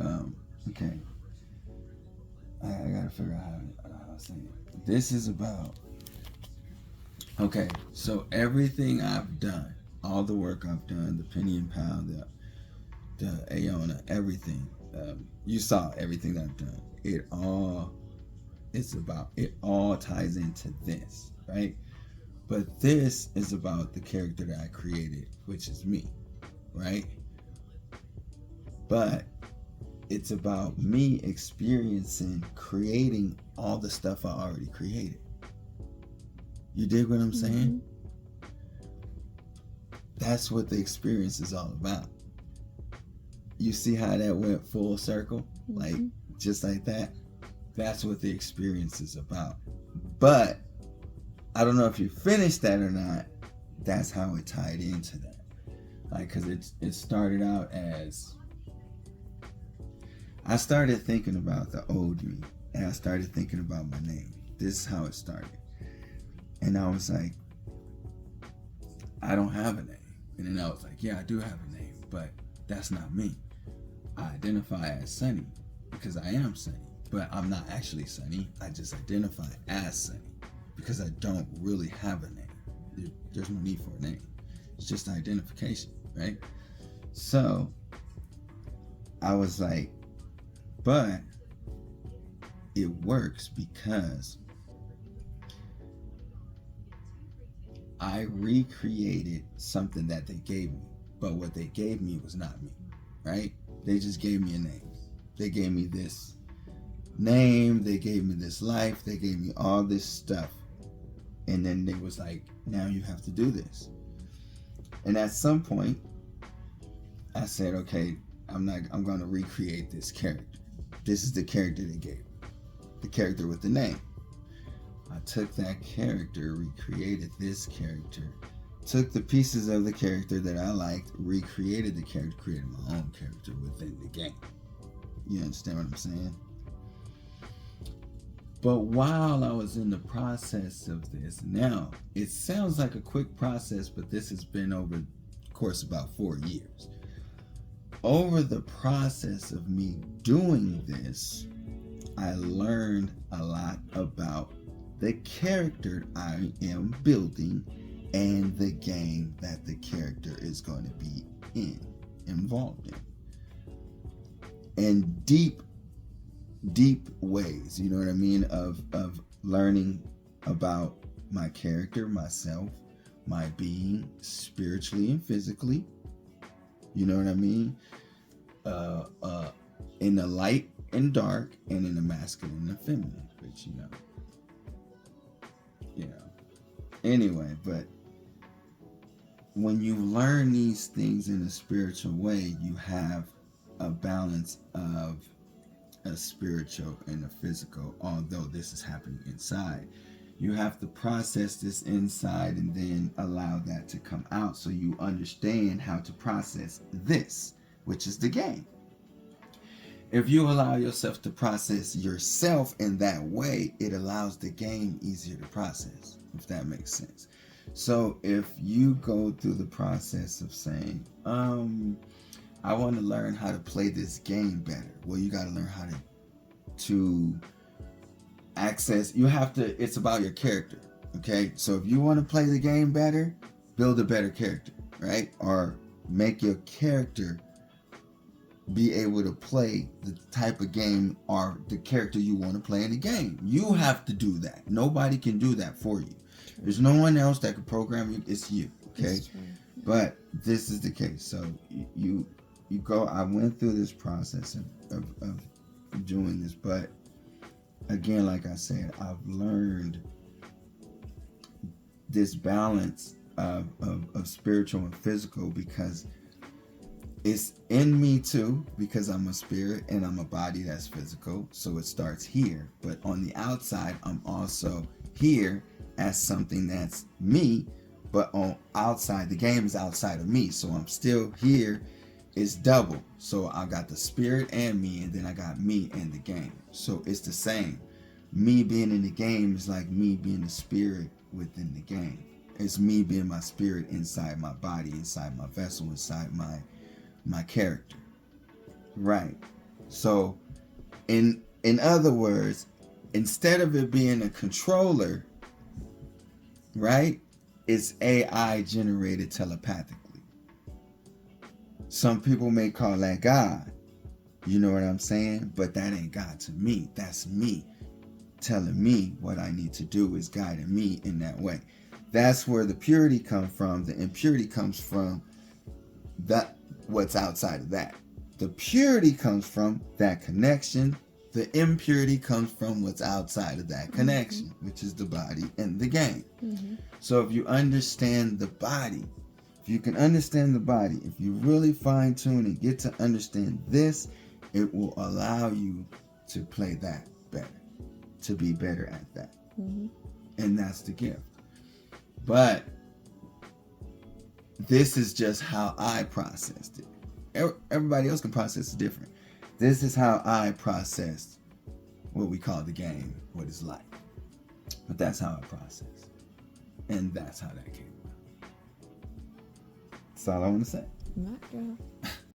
Okay. I gotta figure out how to say it. This is about. Okay, so everything I've done, all the work I've done, the Penny and Pal, the Aona, everything. You saw everything that I've done. It all ties into this, right? But this is about the character that I created, which is me, right? But it's about me experiencing creating all the stuff I already created. You dig what I'm saying? That's what the experience is all about. You see how that went full circle? Like, just like that? That's what the experience is about. But I don't know if you finished that or not. That's how it tied into that. Like, because it started out as, I started thinking about the old me, and I started thinking about my name. This is how it started. And I was like, I don't have a name. And then I was like, yeah, I do have a name, but that's not me. I identify as Suny because I am Suny, but I'm not actually Suny. I just identify as Suny because I don't really have a name. There's no need for a name. It's just identification, right? So I was like, but it works because I recreated something that they gave me, but what they gave me was not me, right? They just gave me a name. They gave me this name, they gave me this life, they gave me all this stuff. And then they was like, now you have to do this. And at some point, I said, okay, I'm going to recreate this character. This is the character they gave me. The character with the name. I took that character, recreated this character, took the pieces of the character that I liked, recreated the character, created my own character within the game. You understand what I'm saying? But while I was in the process of this, now it sounds like a quick process, but this has been over the course about 4 years. Over the process of me doing this, I learned a lot about the character I am building and the game that the character is going to be involved in deep ways, you know what I mean, of learning about my character, myself, my being, spiritually and physically, you know what I mean, in the light and dark, and in the masculine and feminine, which you know. Anyway, but when you learn these things in a spiritual way, you have a balance of a spiritual and a physical, although this is happening inside. You have to process this inside and then allow that to come out so you understand how to process this, which is the game. If you allow yourself to process yourself in that way, it allows the game easier to process, if that makes sense. So if you go through the process of saying, I want to learn how to play this game better. Well, you got to learn how to access. You have to, it's about your character. Okay. So if you want to play the game better, build a better character, right? Or make your character be able to play the type of game or the character you want to play in the game. You have to do that. Nobody can do that for you. There's no one else that can program you. It's you. Okay. But this is the case. So you go. I went through this process of doing this, but again, like I said, I've learned this balance of spiritual and physical because it's in me too, because I'm a spirit and I'm a body that's physical. So it starts here, but on the outside, I'm also here as something that's me, but on outside, the game is outside of me. So I'm still here. It's double. So I got the spirit and me, and then I got me and the game. So it's the same. Me being in the game is like me being the spirit within the game. It's me being my spirit inside my body, inside my vessel, inside my character. Right. So, in other words, instead of it being a controller, right, it's AI generated telepathically. Some people may call that God. You know what I'm saying? But that ain't God to me. That's me telling me what I need to do, is guiding me in that way. That's where the purity comes from. The impurity comes from that what's outside of that. The purity comes from that connection. The impurity comes from what's outside of that connection, which is the body and the game. So if you understand the body, if you can understand the body, if you really fine tune and get to understand this, it will allow you to play that better, to be better at that. And that's the gift. But this is just how I processed it. Everybody else can process it different. This is how I processed what we call the game, what is life. But that's how I processed. And that's how that came about. That's all I want to say. Not girl.